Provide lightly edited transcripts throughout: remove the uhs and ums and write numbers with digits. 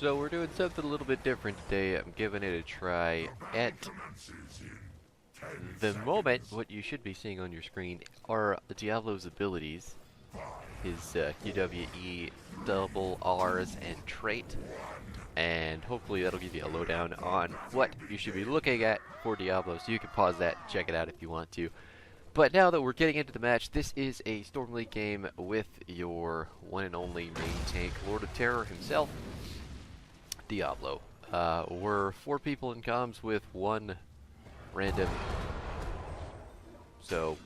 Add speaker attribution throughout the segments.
Speaker 1: So we're doing something a little bit different today. I'm giving it a try. At the moment, what you should be seeing on your screen are Diablo's abilities. His QWE, double R's, and trait. And hopefully that'll give you a lowdown on what you should be looking at for Diablo. So you can pause that and check it out if you want to. But now that we're getting into the match, this is a Storm League game with your one and only main tank, Lord of Terror himself, Diablo. We're 4 people in comms with 1 random. So,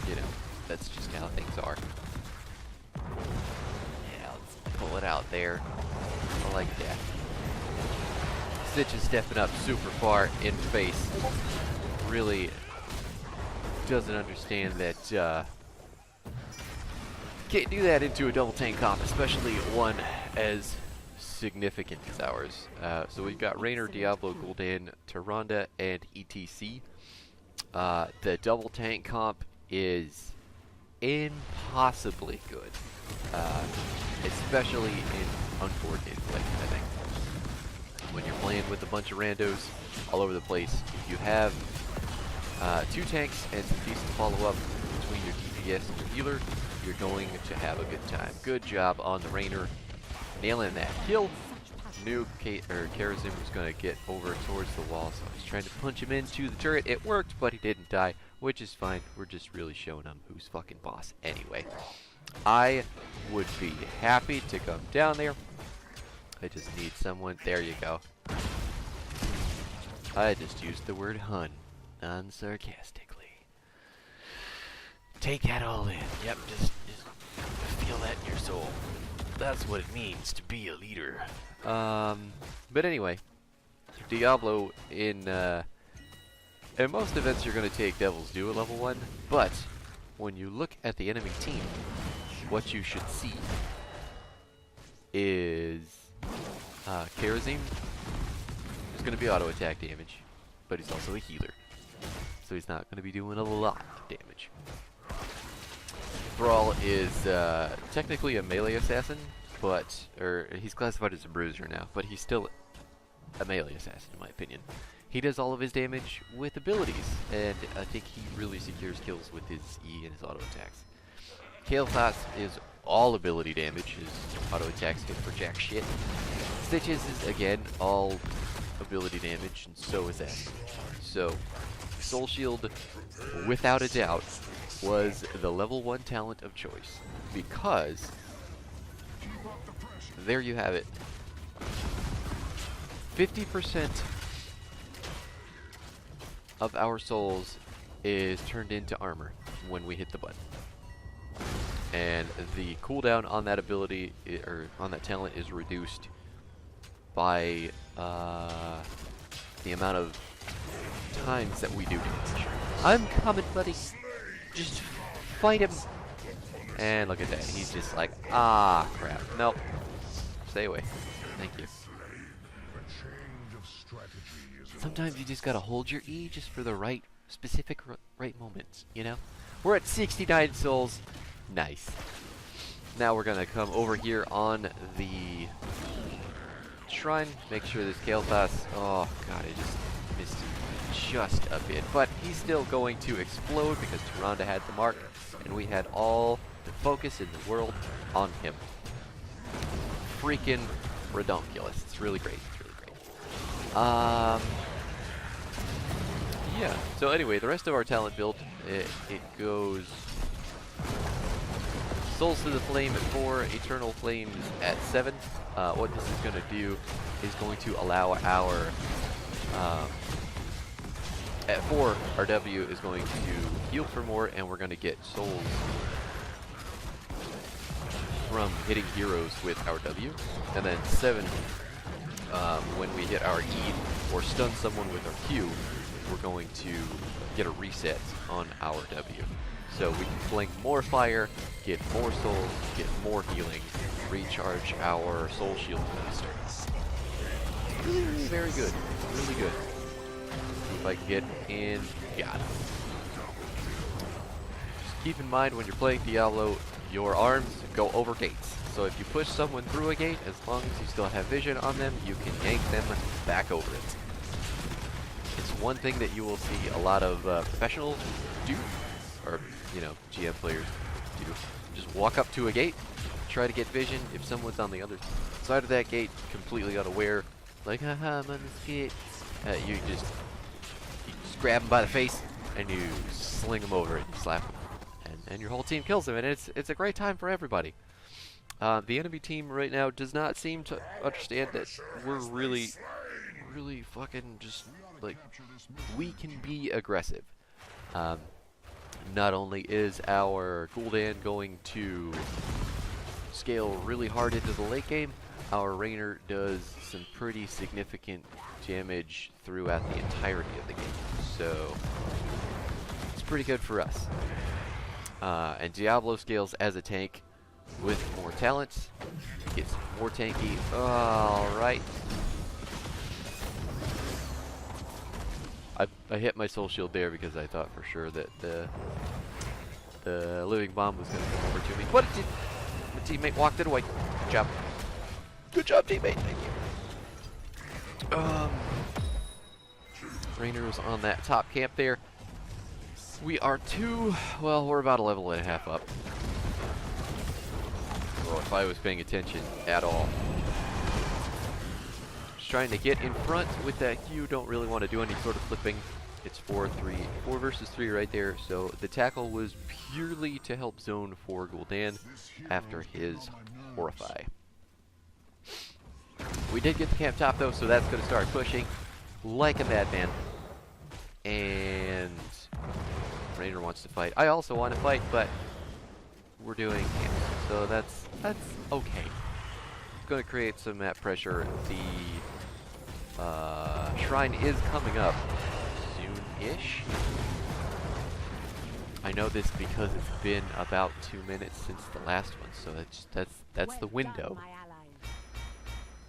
Speaker 1: you know, that's just how things are. Yeah, let's pull it out there. I like that. Stitch is stepping up super far in face. Really doesn't understand that can't do that into a double tank comp, especially one as significant as ours. So we've got Raynor, Diablo, Gul'dan, Tyrande, and ETC. The double tank comp is impossibly good, especially in uncoordinated play, I think. When you're playing with a bunch of randos all over the place, if you have 2 tanks and some decent follow-up between your DPS and your healer, you're going to have a good time. Good job on the Raynor, nailing that kill. Knew Karazim was going to get over towards the wall, so I was trying to punch him into the turret. It worked, but he didn't die, which is fine. We're just really showing him who's fucking boss anyway. I would be happy to come down there. I just need someone. There you go. I just used the word hun, unsarcastically. Take that all in. Yep, just feel that in your soul. That's what it means to be a leader. But anyway, Diablo in most events you're going to take Devil's Due at level 1, but when you look at the enemy team, what you should see is Karazim is going to be auto attack damage, but he's also a healer, so he's not going to be doing a lot of damage. Thrall is technically a melee assassin, but he's classified as a bruiser now, but he's still a melee assassin in my opinion. He does all of his damage with abilities, and I think he really secures kills with his E and his auto attacks. Kael'thas is all ability damage, his auto attacks hit for jack shit. Stitches is again all ability damage, and so is that. So, Soul Shield, without a doubt, was the level 1 talent of choice, because there you have it. 50% of our souls is turned into armor when we hit the button. And the cooldown on that ability, or on that talent, is reduced by the amount of times that we do damage. I'm coming, buddy. Just fight him. And look at that. He's just like, ah, crap. Nope. Stay away. Thank you. Sometimes you just gotta hold your E just for the right, specific right moments, you know? We're at 69 souls. Nice. Now we're gonna come over here on the shrine. Make sure this Kael'thas, oh god, I just missed just a bit. But he's still going to explode because Tyrande had the mark, and we had all the focus in the world on him. Freaking redonkulous. It's really great. It's really great. Yeah. So anyway, the rest of our talent build, it goes Souls to the Flame at 4, Eternal Flames at 7. What this is going to do is going to allow our at 4, our W is going to heal for more, and we're going to get souls from hitting heroes with our W. And then 7, when we hit our E or stun someone with our Q, we're going to get a reset on our W. So we can fling more fire, get more souls, get more healing, recharge our soul shield faster. Really, really very good. Really good. If I can get in, got it. Just keep in mind when you're playing Diablo, your arms go over gates. So if you push someone through a gate, as long as you still have vision on them, you can yank them back over it. It's one thing that you will see a lot of professionals do, or, you know, GM players do. Just walk up to a gate, try to get vision. If someone's on the other side of that gate, completely unaware, like, haha, I'm on this gate. You just grab them by the face, and you sling them over and you slap them. And your whole team kills them, and it's a great time for everybody. The enemy team right now does not seem to understand that we're really fucking just, like, we can be aggressive. Not only is our Gul'dan going to scale really hard into the late game, our Raynor does some pretty significant damage throughout the entirety of the game. So, it's pretty good for us. And Diablo scales as a tank with more talents. Gets more tanky. Alright. I hit my soul shield there because I thought for sure that the living bomb was going to come over to me. What did my teammate walked it away. Good job. Good job, teammate. Thank you. Raynor is on that top camp there. We are we're about a level and a half up. Well, if I was paying attention at all. Just trying to get in front with that Q. Don't really want to do any sort of flipping. It's 4 versus 3 right there. So the tackle was purely to help zone for Gul'dan after his Horrify. We did get the camp top though, so that's going to start pushing like a madman. And Raynor wants to fight. I also want to fight, but we're doing camps, so that's okay. It's going to create some map pressure. The shrine is coming up soon-ish. I know this because it's been about 2 minutes since the last one, so that's the window.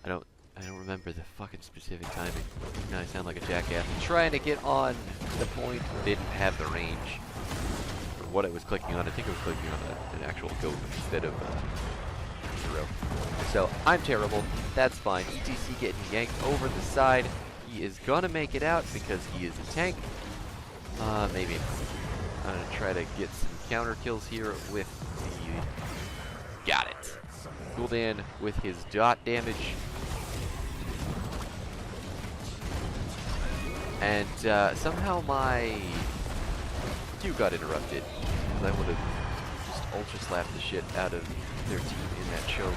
Speaker 1: I don't remember the fucking specific timing. Now I sound like a jackass. I'm trying to get on the point, didn't have the range for what I was clicking on. I think I was clicking on an actual goat instead of hero. So I'm terrible. That's fine. ETC getting yanked over the side. He is gonna make it out because he is a tank. Maybe I'm gonna try to get some counter kills here with the. Got it. Gul'dan with his dot damage. And somehow my Q got interrupted. I would have just ultra slapped the shit out of their team in that choke.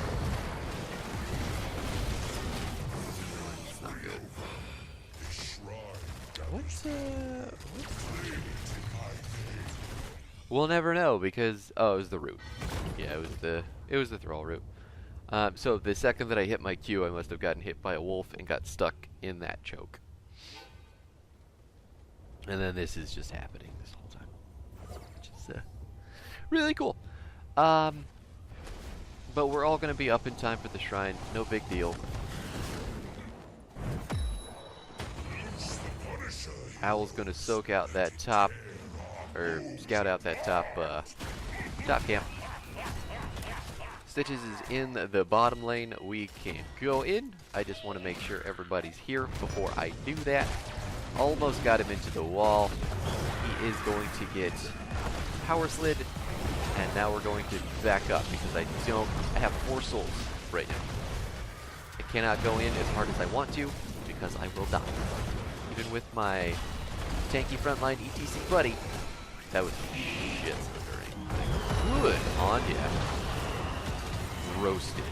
Speaker 1: It's not good. What's We'll never know because it was the root. Yeah, it was the thrall root. So the second that I hit my Q, I must have gotten hit by a wolf and got stuck in that choke. And then this is just happening this whole time, which is really cool. But we're all going to be up in time for the shrine. No big deal. Owl's going to soak out that top, or scout out that top camp. Stitches is in the bottom lane. We can go in. I just want to make sure everybody's here before I do that. Almost got him into the wall. He is going to get power slid, and now we're going to back up because I have 4 souls right now. I cannot go in as hard as I want to because I will die. Even with my tanky frontline ETC buddy, that was shit slithering. Good on ya. Roasted.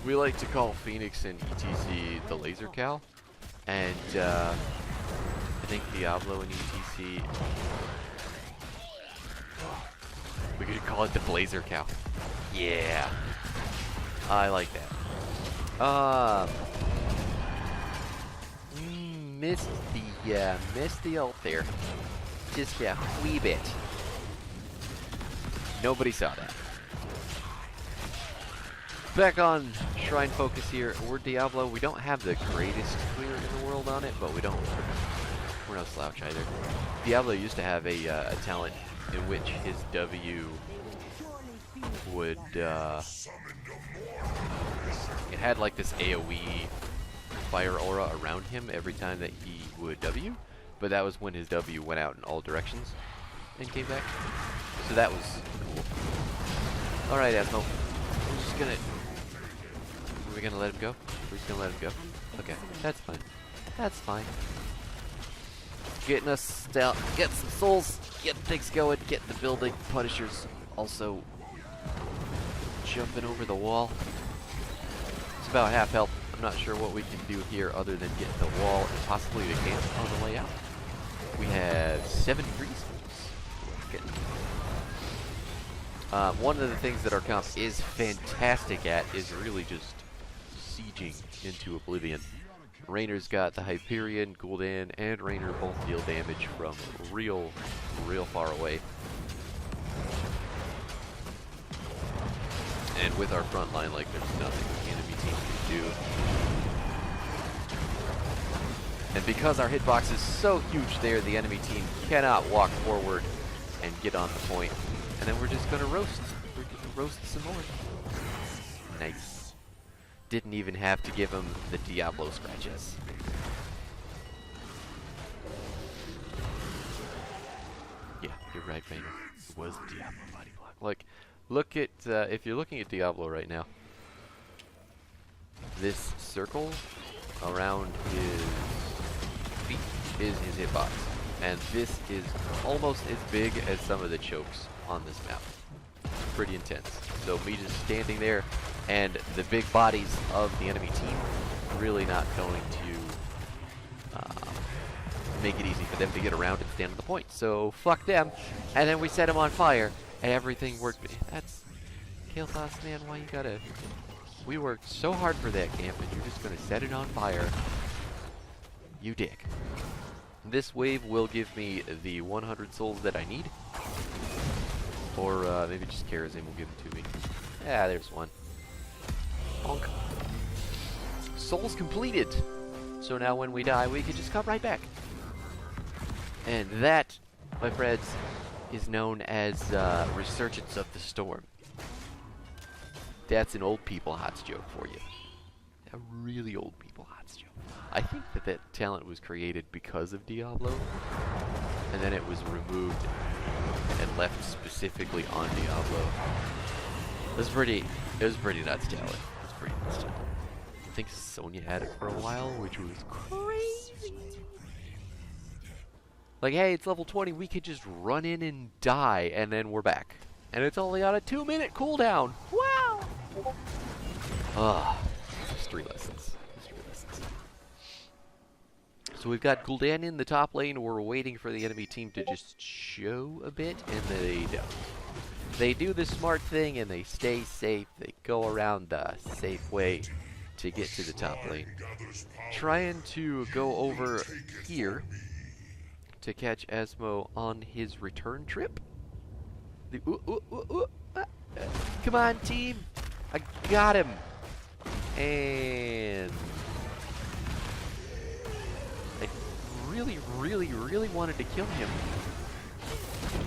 Speaker 1: We like to call Phoenix and ETC the laser cow. And I think Diablo and ETC, we could call it the Blazer Cow. Yeah, I like that. Missed the ult there, just a wee bit. Nobody saw that. Back on Shrine focus here. We're Diablo. We don't have the greatest clear in the world on it, but we're no slouch either. Diablo used to have a talent in which his W would, it had like this AoE fire aura around him every time that he would W, but that was when his W went out in all directions and came back. So that was cool. Alright, Asmo. We're just gonna... Are we gonna let him go? We're just gonna let him go. Okay, that's fine. That's fine. Getting us down, get some souls, get things going, get the building. Punishers also jumping over the wall. It's about half health. I'm not sure what we can do here other than get the wall and possibly the camp on the way out. We have 7 degrees. One of the things that our comp is fantastic at is really just sieging into oblivion. Rainer's got the Hyperion, Gul'dan, and Rainer both deal damage from real far away. And with our front line, like, there's nothing the enemy team can do. And because our hitbox is so huge there, the enemy team cannot walk forward and get on the point. And then we're just gonna roast. We're gonna roast some more. Nice. Didn't even have to give him the Diablo scratches. Yeah, you're right, Rainer. It was Diablo body block. Like, look at, if you're looking at Diablo right now, this circle around his feet is his hitbox. And this is almost as big as some of the chokes on this map. Pretty intense. So me just standing there and the big bodies of the enemy team really not going to make it easy for them to get around and stand on the point. So fuck them. And then we set them on fire and everything worked. That's Kael'thas, man, why you gotta... We worked so hard for that camp and you're just gonna set it on fire. You dick. This wave will give me the 100 souls that I need. Or maybe just Karazim will give them to me. Yeah, there's one. Bonk. Souls completed. So now when we die, we can just come right back. And that, my friends, is known as Resurgence of the Storm. That's an old people HOTS joke for you. A really old people HOTS joke. I think that talent was created because of Diablo, and then it was removed and left specifically on Diablo. It was pretty nuts talent. It was pretty nuts talent. I think Sonya had it for a while, which was crazy. Like, hey, it's level 20, we could just run in and die, and then we're back. And it's only on a 2-minute cooldown. Wow! Ah, history lessons. History lessons. So we've got Gul'dan in the top lane. We're waiting for the enemy team to just show a bit, and they don't. They do the smart thing, and they stay safe. They go around the safe way to get to the top lane. Trying to go over here to catch Asmo on his return trip. Come on, team! I got him! And I really wanted to kill him.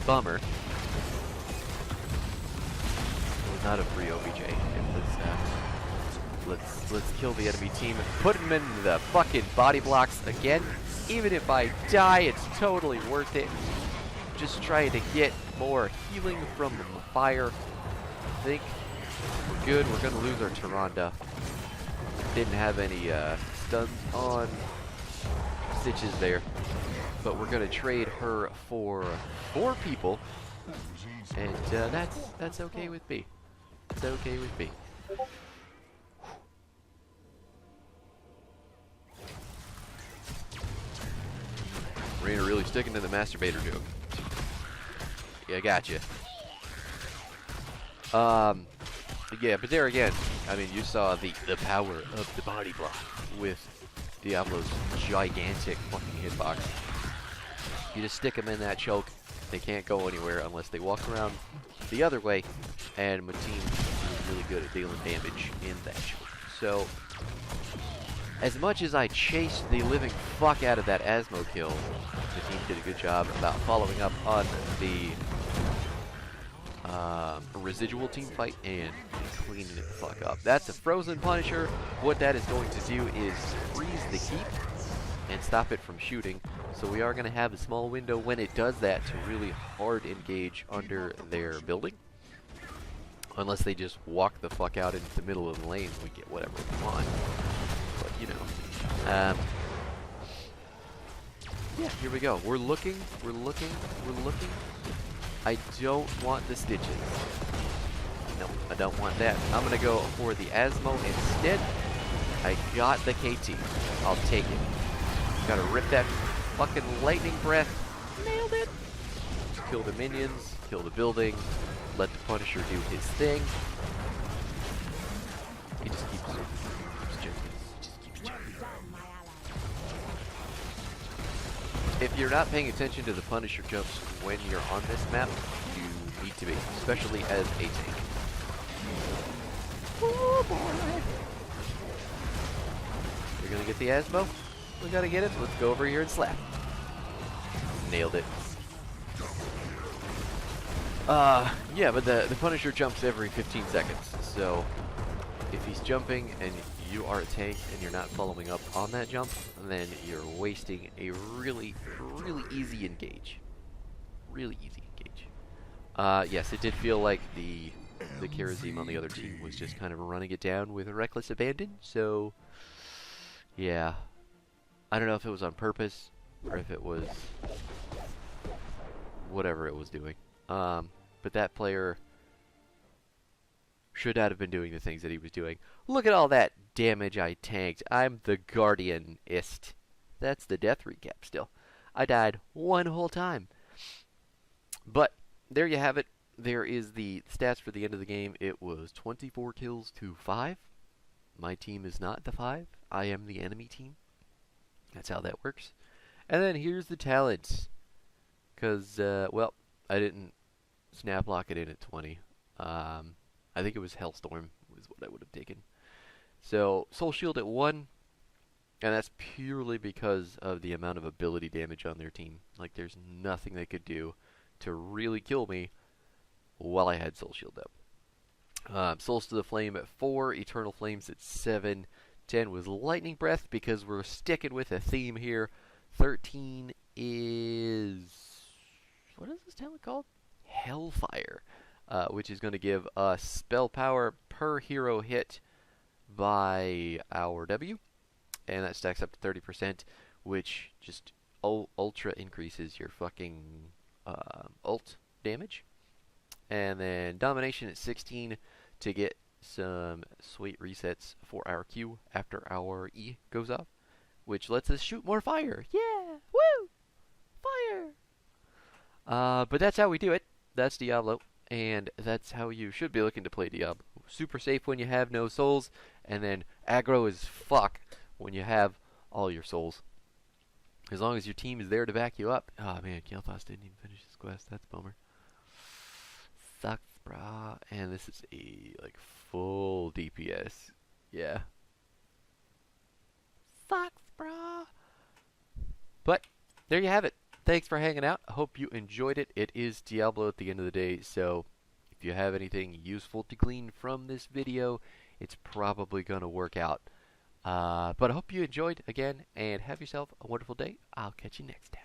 Speaker 1: Bummer. It was not a free OBJ. Let's kill the enemy team and put him in the fucking body blocks again. Even if I die, it's totally worth it. Just trying to get more healing from fire. I think we're good. We're gonna lose our Tyrande. Didn't have any stuns on Stitches there, but we're gonna trade her for 4 people, and that's okay with me. It's okay with me. Rainer really sticking to the masturbator joke. Yeah, I got you. Yeah, but there again, I mean, you saw the power of the body block with Diablo's gigantic fucking hitbox. You just stick them in that choke, they can't go anywhere unless they walk around the other way, and my team is really good at dealing damage in that choke. So, as much as I chased the living fuck out of that Asmo kill, the team did a good job about following up on the a residual team fight and cleaning it the fuck up. That's a frozen Punisher. What that is going to do is freeze the keep and stop it from shooting. So we are going to have a small window when it does that to really hard engage under their building. Unless they just walk the fuck out into the middle of the lane, we get whatever we want. But, you know. Yeah, here we go. We're looking. I don't want the stitches. No, I don't want that. I'm going to go for the Asmo instead. I got the KT. I'll take it. Gotta rip that fucking lightning breath. Nailed it. Kill the minions, kill the building, let the Punisher do his thing. He just keeps jumping. If you're not paying attention to the Punisher jumps when you're on this map, you need to be, especially as a tank. Oh boy. You're gonna get the Asmo? We gotta get it. Let's go over here and slap. Nailed it. Yeah, but the Punisher jumps every 15 seconds. So if he's jumping and you are a tank and you're not following up on that jump, then you're wasting a really easy engage. Really easy engage. Yes, it did feel like the Karazim on the other team was just kind of running it down with a reckless abandon. So yeah. I don't know if it was on purpose or if it was whatever it was doing. But that player should not have been doing the things that he was doing. Look at all that damage I tanked. I'm the Guardianist. That's the death recap still. I died one whole time. But there you have it. There is the stats for the end of the game. It was 24 kills to 5. My team is not the 5. I am the enemy team. That's how that works. And then here's the talents. Because, well, I didn't snap lock it in at 20. I think it was Hellstorm was what I would have taken. So, Soul Shield at 1. And that's purely because of the amount of ability damage on their team. Like, there's nothing they could do to really kill me while I had Soul Shield up. Souls to the Flame at 4. Eternal Flames at 7. 10 was Lightning Breath because we're sticking with a theme here. 13 is... what is this talent called? Hellfire. Which is going to give us spell power per hero hit by our W. And that stacks up to 30%, which just ultra increases your fucking ult damage. And then Domination at 16 to get some sweet resets for our Q after our E goes off, which lets us shoot more fire. Yeah! Woo! Fire! But that's how we do it. That's Diablo, and that's how you should be looking to play Diablo. Super safe when you have no souls, and then aggro as fuck when you have all your souls. As long as your team is there to back you up. Oh man, Kael'thas didn't even finish his quest. That's a bummer. Sucks, brah. And this is a like full DPS. Yeah. Sucks, brah. But there you have it. Thanks for hanging out. I hope you enjoyed it. It is Diablo at the end of the day, so if you have anything useful to glean from this video, it's probably going to work out. But I hope you enjoyed again, and have yourself a wonderful day. I'll catch you next time.